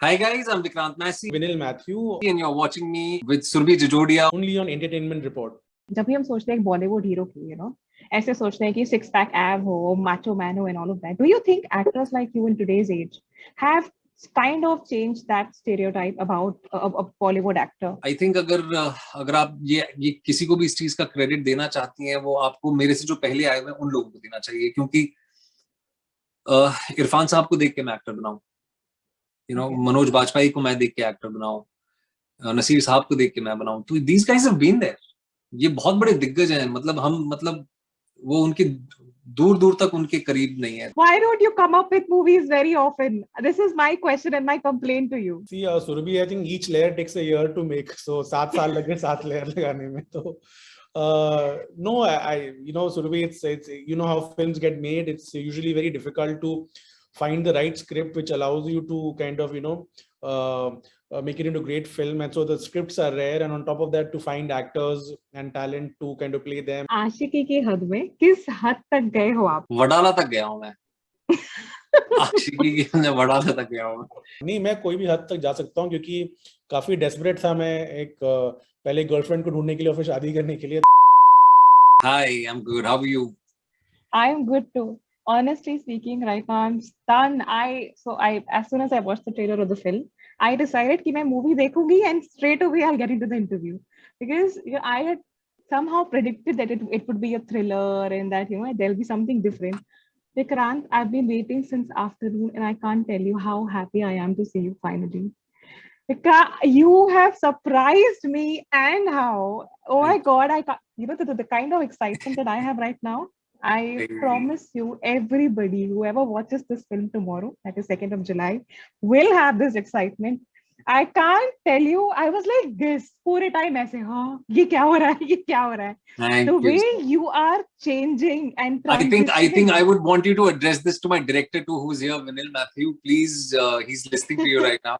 Hi guys, I'm Vikrant Massey Vinil Matthew and you're watching me with Surbhi Jajodia only on Entertainment Report. जब भी हम सोचते हैं एक बॉलीवुड हीरो की ऐसे सोचते हैं कि सिक्स पैक एब हो, macho man हो and all of that. Do you think actors like you in today's age have kind of changed that stereotype about a Bollywood actor? I think अगर आप ये किसी को भी इस चीज का क्रेडिट देना चाहती हैं, वो आपको मेरे से जो पहले आए हुए उन लोगों को देना चाहिए, क्योंकि इरफान साहब को देख के मैं एक्टर बनाऊं, मनोज बाजपेयी को मैं देख के एक्टर बनाऊं, नसीर साहब को देख के मैं बनाऊं, तो these guys have been there. ये बहुत बड़े दिग्गज हैं, मतलब वो उनके दूर दूर तक उनके करीब नहीं है. Why don't you come up with movies very often? This is my question and my complaint to you. See, Surbhi, I think each layer takes a year to make. So 7 साल लगे 7 layer लगाने में. तो no, Surbhi, it's how films get made. It's usually very difficult to find the right script which allows you to kind of make it into a great film, and so the scripts are rare, and on top of that to find actors and talent to kind of play them. आशिकी की हद में किस हद तक गए हो आप? वडाला तक गया हूं मैं. आशिकी की वडाला तक गया हूं. नहीं, मैं कोई भी हद तक जा सकता हूं, क्योंकि काफी डेस्परेट था मैं एक पहले गर्लफ्रेंड को ढूंढने के लिए और फिर शादी करने के लिए. Hi, I'm good. How are you? I am good too. Honestly speaking, right now I'm stunned. As soon as I watched the trailer of the film, I decided कि मैं movie देखूंगी and straight away I'll get into the interview, because I had somehow predicted that it would be a thriller and that there'll be something different. Vikrant, I've been waiting since afternoon and I can't tell you how happy I am to see you finally. You have surprised me, and how, oh my God, I can't, the kind of excitement that I have right now. I promise you, everybody, whoever watches this film tomorrow, that is 2nd of July, will have this excitement. I can't tell you, I was like this, पूरे time ऐसे, हाँ, ये क्या हो रहा है, ये क्या हो रहा है. The way you are changing and I think I would want you to address this to my director too, who's here, Vinil Matthew. Please, he's listening to you right now.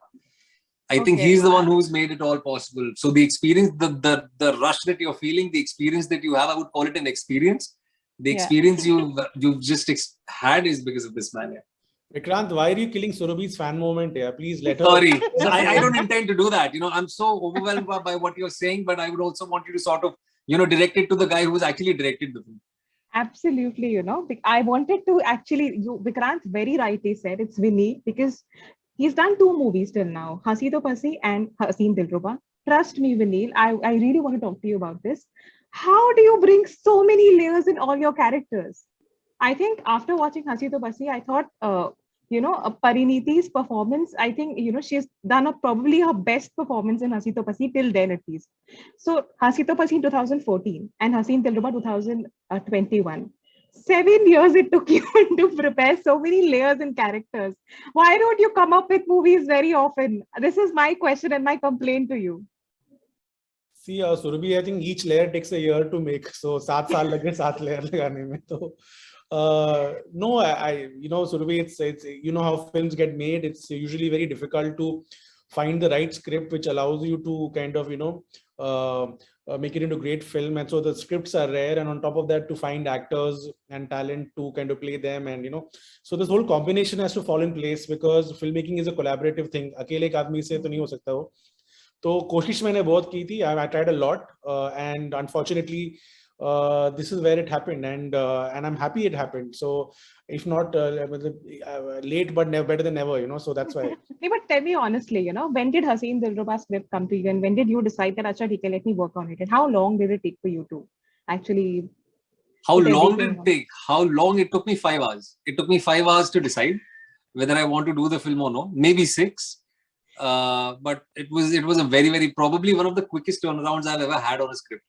I think he's the one who's made it all possible. So the experience, the rush that you're feeling, the experience that you have, I would call it an experience. The experience you've just had is because of this man. Yeah. Vikrant, why are you killing Surbhi's fan moment here? Please let her. Sorry, I don't intend to do that. I'm so overwhelmed by what you're saying, but I would also want you to sort of, direct it to the guy who's actually directed the film. Absolutely, I wanted to actually, Vikrant very rightly said, it's Vinny, because he's done 2 movies till now, Hasi To Pasi and Haseen Dilruba. Trust me, Vinil, I really want to talk to you about this. How do you bring so many layers in all your characters? I think after watching Hasi To Pasi, I thought, Pariniti's performance, I think, she's done probably her best performance in Hasi To Pasi till then at least. So Hasi To Pasi in 2014 and Haseen Dilruba 2021. 7 years it took you to prepare so many layers and characters. Why don't you come up with movies very often? This is my question and my complaint to you. See, Surbhi, I think each layer takes a year to make. So 7 साल लगे 7 layer लगाने में. तो no, Surbhi, it's how films get made. It's usually very difficult to find the right script which allows you to kind of make it into a great film, and so the scripts are rare, and on top of that to find actors and talent to kind of play them, and so this whole combination has to fall in place, because filmmaking is a collaborative thing. अकेले एक आदमी से तो नहीं हो सकता वो. तो कोशिश मैंने बहुत की थी. I tried a lot, and unfortunately this is where it happened, and I'm happy it happened. So if not late, but never better than never, so that's why. But tell me honestly, when did Haseen Dilruba's script come to you, and when did you decide that, acha, theek hai, let me work on it, and how long did it take for you to actually? How long did it take? How long? It took me 5 hours. It took me 5 hours to decide whether I want to do the film or no. Maybe 6. But it was a very, very, probably one of the quickest turnarounds I've ever had on a script.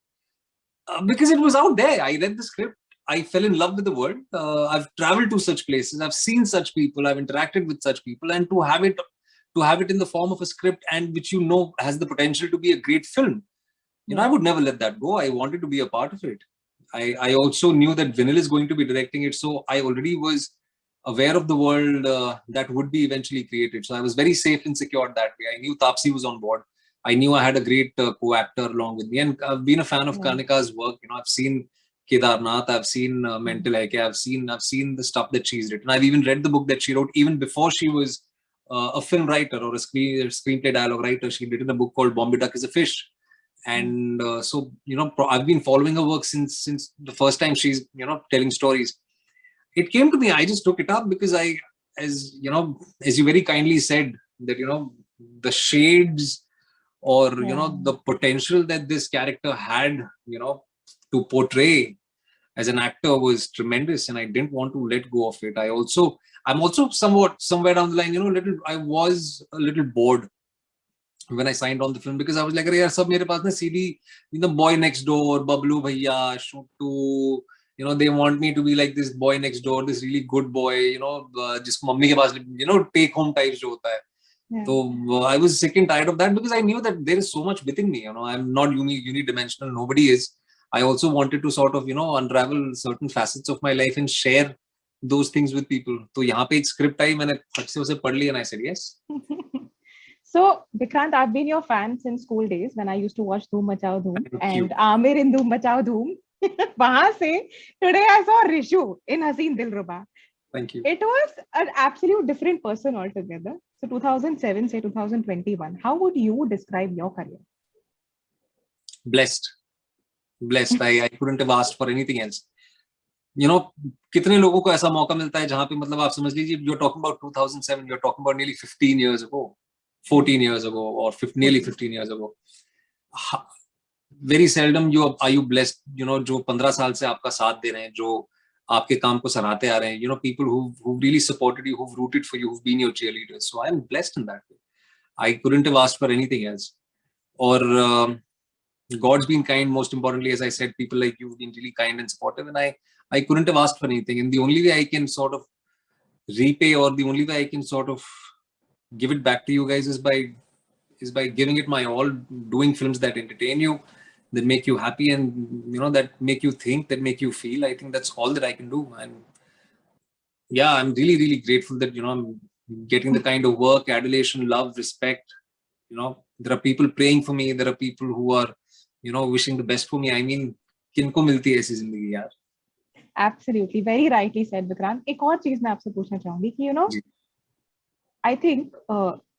Because it was out there. I read the script. I fell in love with the world. I've traveled to such places. I've seen such people. I've interacted with such people. And to have it in the form of a script, and which has the potential to be a great film, I would never let that go. I wanted to be a part of it. I also knew that Vinil is going to be directing it. So I already was aware of the world that would be eventually created. So I was very safe and secured that way. I knew Taapsee was on board. I knew I had a great co-actor along with me, and I've been a fan of Kanika's work. I've seen Kedarnath, I've seen Mental Hai Kya, I've seen the stuff that she's written. I've even read the book that she wrote even before she was a film writer or a screenplay dialogue writer. She'd written a book called Bombay Duck is a Fish. And so, I've been following her work since the first time she's, telling stories. It came to me, I just took it up because as you very kindly said, that, the shades or, the potential that this character had, to portray as an actor was tremendous, and I didn't want to let go of it. I'm also somewhere down the line, I was a little bored when I signed on the film, because I was like, yaar, sab mere paas na CD, Boy Next Door, Bablu Bhaiya, Shoot 2, they want me to be like this boy next door, this really good boy, jisko mummy ke paas, take home types jo hota hai. Yeah. So I was sick and tired of that, because I knew that there is so much within me, I'm not unidimensional, nobody is. I also wanted to sort of, unravel certain facets of my life and share those things with people. So yahan pe ek script aayi, maine fat se use padh liya and I said yes. So, Vikrant, I've been your fan since school days when I used to watch Dhoom Machao Dhoom and Amir in Dhoom Machao Dhoom. Wahan se, today I saw Rishu in Haseen Dilruba. Thank you. It was an absolute different person altogether. So 2007 say 2021, how would you describe your career? Blessed. I couldn't have asked for anything else. कितने लोगों को ऐसा मौका मिलता है जहां पे मतलब आप समझ लीजिए, you're talking about 2007, you're talking about nearly 15 years ago, 14 years ago, or nearly 15 years ago. Very seldom are you blessed, जो 15 साल से आपका साथ दे रहे हैं, जो आपके काम को सराहते आ रहे हैं, people who've really supported you, who've rooted for you, who've been your cheerleaders. So I'm blessed in that way. I couldn't have asked for anything else. Or God's been kind, most importantly, as I said, people like you have been really kind and supportive, and I couldn't have asked for anything. And the only way I can sort of repay, or the only way I can sort of give it back to you guys is by giving it my all, doing films that entertain you, that make you happy, and that make you think, that make you feel. I think that's all that I can do. And yeah, I'm really, really grateful that I'm getting the kind of work, adulation, love, respect. There are people praying for me. There are people who are wishing the best for me. I mean, किनको मिलती है ऐसी जिंदगी यार? Absolutely, very rightly said, Vikrant. एक और चीज मैं आपसे पूछना चाहूंगी कि I think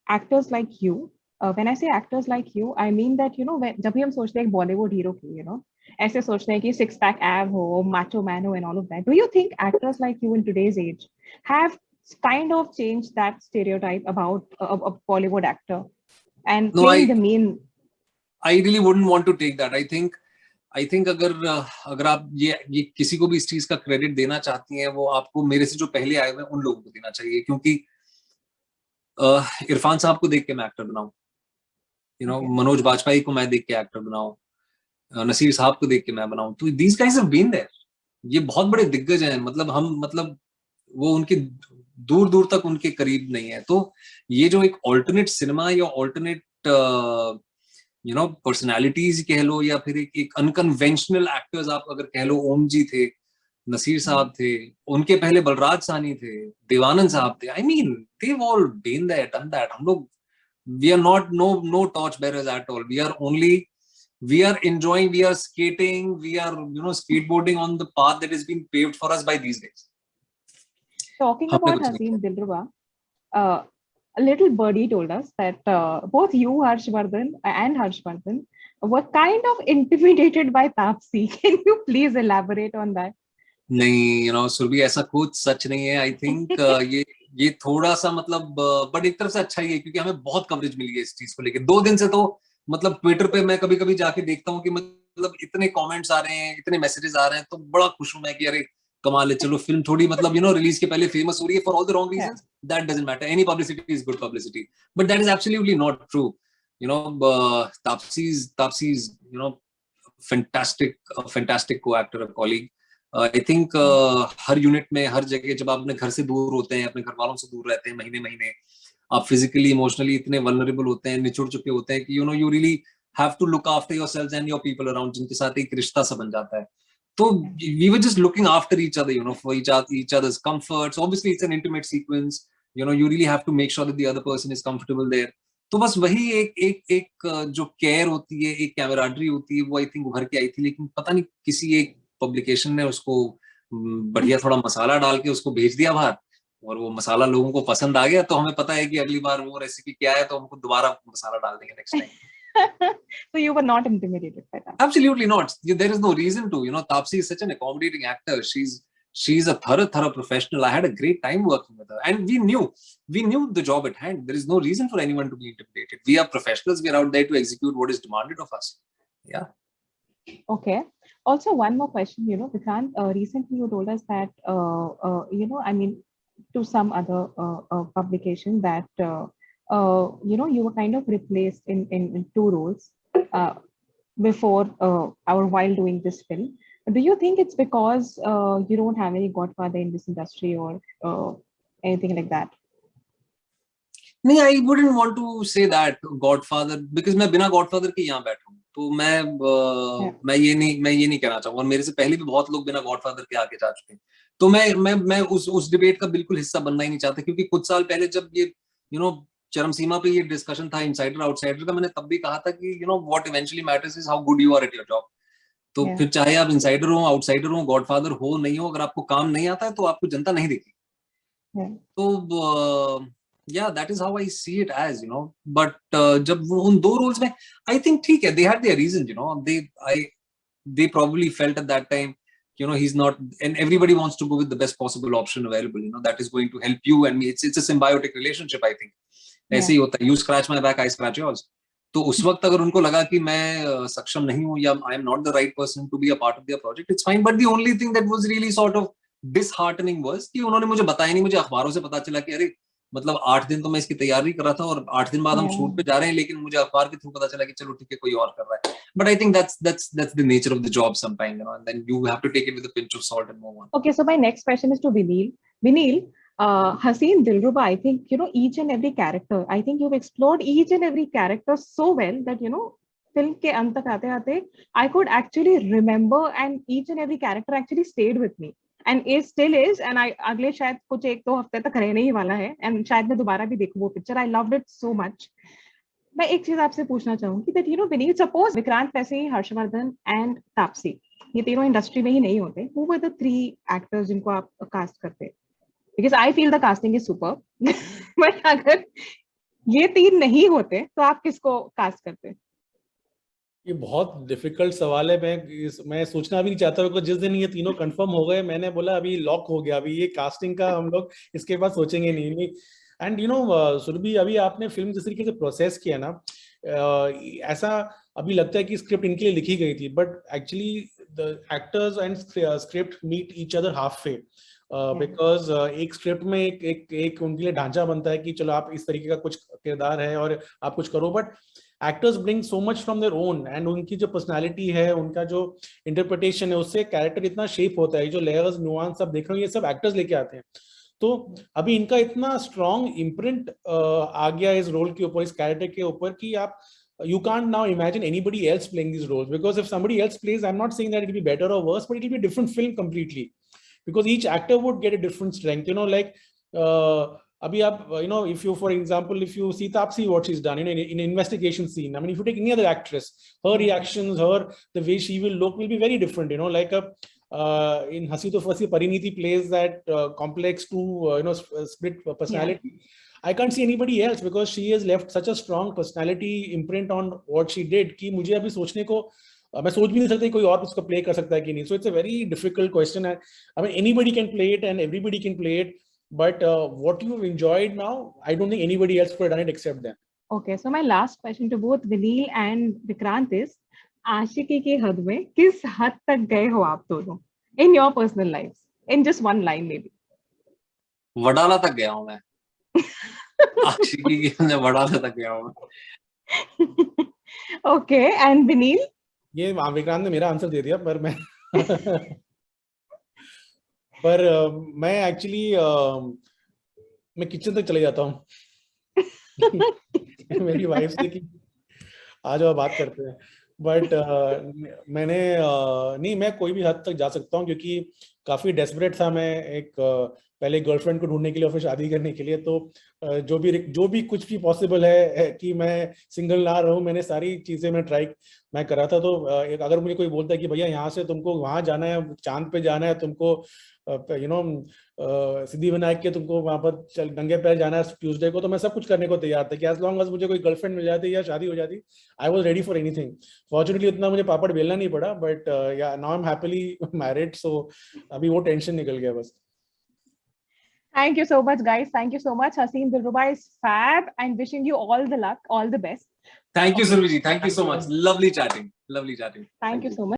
actors like you, when I say actors like you, I mean that जब भी हम सोचते हैं एक बॉलीवुड हीरो की, ऐसे सोचते हैं कि सिक्स पैक एब हो, macho man हो, and all of that. Do you think actors like you in today's age have kind of changed that stereotype about a Bollywood actor and playing the main? I really wouldn't want to take that. I think अगर आप ये किसी को भी इस चीज का credit देना चाहती हैं, वो आपको मेरे से जो पहले आए हुए हैं उन लोगों को देना चाहिए, क्योंकि इरफान साहब को देख के मैं एक्टर बनाऊं, मनोज बाजपेयी को मैं देख के एक्टर बनाऊं, नसीर साहब को देख के मैं बनाऊं, तो these guys have been there. ये बहुत बड़े दिग्गज हैं, मतलब वो उनके दूर दूर तक उनके करीब नहीं है. तो ये जो एक ऑल्टरनेट सिनेमा या ऑल्टरनेट पर्सनालिटीज कह लो, या फिर एक अनकन्वेंशनल एक्टर्स आप अगर कह लो, ओम जी थे, नसीर साहब थे, उनके पहले बलराज साहनी थे, देवानंद साहब थे. I mean, they've all been there, done that. हम लोग, we are not no torch bearers at all. We are enjoying, we are skating, we are skateboarding on the path that has been paved for us by these guys. Talking about Haseen Dilruba, a little birdie told us that both you, Harshvardhan, and Harshvardhan were kind of intimidated by Taapsee. Can you please elaborate on that? नहीं, सुरभि, ऐसा कुछ सच नहीं है. I think ये थोड़ा सा मतलब, but एक तरफ से अच्छा ही है, क्योंकि हमें बहुत कवरेज मिली है इस चीज को लेकर. 2 दिन से तो मतलब ट्विटर पे मैं कभी कभी जाके देखता हूँ कि मतलब इतने कमेंट्स आ रहे हैं, इतने मैसेजेस आ रहे हैं, तो बड़ा खुश हूं मैं कि अरे कमाल है, चलो फिल्म थोड़ी मतलब रिलीज के पहले फेमस हो रही है for all the wrong reasons. That doesn't matter. Any publicity is good publicity, but that is absolutely not true. Taapsee's fantastic co-actor, a colleague. I think her unit में, हर जगह जब आप अपने घर से दूर होते हैं, अपने घर वालों से दूर रहते हैं महीने, आप फिजिकली, इमोशनली इतने वल्नरेबल होते हैं, निचुड़ चुके होते हैं कि you really have to look after yourselves and your people around, जिनके साथ एक रिश्ता सा बन जाता है. So we were just looking after each other, for each other's comforts. Obviously, it's an intimate sequence. You really have to make sure that the other person is comfortable there. तो बस वही एक जो केयर होती है, एक camaraderie होती है, वो आई थिंक उभर के आई थी. लेकिन पता नहीं किसी एक पब्लिकेशन ने उसको बढ़िया थोड़ा मसाला डाल के उसको भेज दिया बाहर, और वो मसाला लोगों को पसंद आ गया तो हमें पता है कि अगली बार वो रेसिपी क्या है तो हमको दोबारा मसाला डाल देंगे next time. So you were not intimidated by that. Absolutely not. There is no reason to. Taapsee is such an accommodating actor. She's a thorough professional. I had a great time working with her, and we knew the job at hand. There is no reason for anyone to be intimidated. We are professionals. We are out there to execute what is demanded of us. Yeah. Okay. Also, one more question. Vikrant, recently you told us that I mean, to some other publication that you were kind of replaced in two roles before or while doing this film. Do you think it's because you don't have any godfather in this industry or anything like that? No, I wouldn't want to say that Godfather because मैं बिना Godfather के यहाँ बैठा हूँ तो मैं ये नहीं कहना चाहूँगा और मेरे से पहले भी बहुत लोग बिना Godfather के आके जा चुके हैं तो मैं उस डिबेट का बिल्कुल हिस्सा बनना ही नहीं चाहता क्योंकि कुछ साल पहले जब ये चरम सीमा पे ये डिस्कशन था इनसाइडर आउटसाइडर का मैंने तब भी कहा था कि what eventually matters is how good you are at your job तो फिर चाहे आप इनसाइडर हो आउटसाइडर हो गॉडफादर हो नहीं हो अगर आपको काम नहीं आता है तो आपको जनता नहीं देगी तो yeah that is how I see it as but जब वो उन दो रोल्स में I think ठीक है they had their reasons they probably felt at that time he's not and everybody wants to go with the best possible option available that is going to help you and me it's a symbiotic relationship I think ऐसे ही होता है you scratch my back I scratch yours तो उस वक्त अगर उनको लगा कि मैं सक्षम नहीं हूँ या I am not the right person to be a part of their project it's fine but the only thing that was really sort of disheartening was कि उन्होंने मुझे बताया नहीं मुझे अखबारों से पता चला कि अरे मतलब 8 दिन तो मैं इसकी तैयारी कर रहा था और 8 दिन बाद हम शूट पे जा रहे हैं लेकिन मुझे अखबार के थ्रू पता चला कि चलो ठीक है कोई और कर रहा है but I think that's the nature of the job sometime and then you have to take it with a pinch of salt and move on. Okay, so my next question is to Vinil, Haseen Dilruba, I think each and every character I think you've explored each and every character so well that film ke ant tak aate aate I could actually remember and each and every character actually stayed with me and it still is and I अगले शायद कुछ 1-2 हफ्ते तक रहने ही वाला है and शायद मैं दोबारा भी देखूं वो picture I loved it so much. मैं एक चीज आपसे पूछना चाहूंगी that Vinil, suppose विक्रांत वैसे ही हर्षवर्धन and तापसी ये तीनों इंडस्ट्री में ही नहीं होते who were the 3 actors जिनको आप कास्ट करते because I feel the casting is superb but अगर ये 3 नहीं होते तो आप किसको कास्ट करते? ये बहुत डिफिकल्ट सवाल है मैं सोचना भी नहीं चाहता हूँ जिस दिन ये तीनों कंफर्म हो गए मैंने बोला अभी लॉक हो गया अभी ये कास्टिंग का हम लोग इसके बाद सोचेंगे नहीं एंड सुरभि अभी आपने फिल्म जिस तरीके से प्रोसेस किया ना ऐसा अभी लगता है कि स्क्रिप्ट इनके लिए लिखी गई थी but actually the actors and script meet each other half way because एक स्क्रिप्ट में एक उनके लिए ढांचा बनता है कि चलो आप इस तरीके का कुछ किरदार है और आप कुछ करो but actors bring so much from their own and उनकी जो पर्सनालिटी है उनका जो इंटरप्रिटेशन है उससे कैरेक्टर इतना शेप होता है जो लेयर्स नुआंस सब देख रहे हो ये सब एक्टर्स लेके आते हैं तो अभी इनका इतना स्ट्रॉन्ग इम्प्रिंट आ गया इस रोल के ऊपर इस कैरेक्टर के ऊपर कि आप you can't now imagine anybody else playing these roles because if somebody else plays I'm not saying that it will be better or worse but it will be a different film completely because each actor would get a different strength like abhi aap if you for example if you see Taapsee what she's done in an investigation scene I mean if you take any other actress her reactions the way she will look will be very different like in Hasi To Fasi Parineeti plays that complex to split personality yeah. I can't see anybody else because she has left such a strong personality imprint on what she did कि मुझे अभी सोचने को मैं सोच भी नहीं सकता कोई और उसको प्ले कर सकता है कि नहीं so it's a very difficult question I mean anybody can play it and everybody can play it but what you've enjoyed now I don't think anybody else could have done it except them. Okay, so my last question to both Vinil and Vikrant is आशिकी की हद में किस हद तक गए हो आप दोनों in your personal lives in just one line maybe? Wadala तक गया हूँ मैं आशिकी की हद में वडाला तक गया हूँ Okay, and Vinil? ये विक्रांत ने मेरा आंसर दे दिया पर मैं एक्चुअली मैं किचन तक चले जाता हूँ मेरी वाइफ से कि आज अब बात करते हैं बट नहीं मैं कोई भी हद तक जा सकता हूँ क्योंकि काफी डेस्परेट था मैं एक पहले गर्लफ्रेंड को ढूंढने के लिए और फिर शादी करने के लिए। तो जो भी कुछ भी पॉसिबल है कि मैं सिंगल ना रहूं, मैंने सारी चीजें मैं करा था। तो अगर मुझे कोई बोलता है कि भैया यहाँ से तुमको वहां जाना है, चांद पे जाना है तुमको, सिद्धिविनायक के तुमको वहां पर नंगे पैर जाना है ट्यूसडे को, तो मैं सब कुछ करने को तैयार था कि एज लॉन्ग एज मुझे कोई गर्लफ्रेंड मिल जाती या शादी हो जाती, I was ready for anything. Fortunately उतना मुझे पापड़ बेलना नहीं पड़ा, but yeah now I am happily married, so अभी वो टेंशन निकल गया बस। Thank you so much, guys. Thank you so much. Haseen Dilruba is fab and wishing you all the luck, all the best. Thank you, Surbhi ji. Thank you so much. Lovely chatting. Lovely chatting. Thank you so much.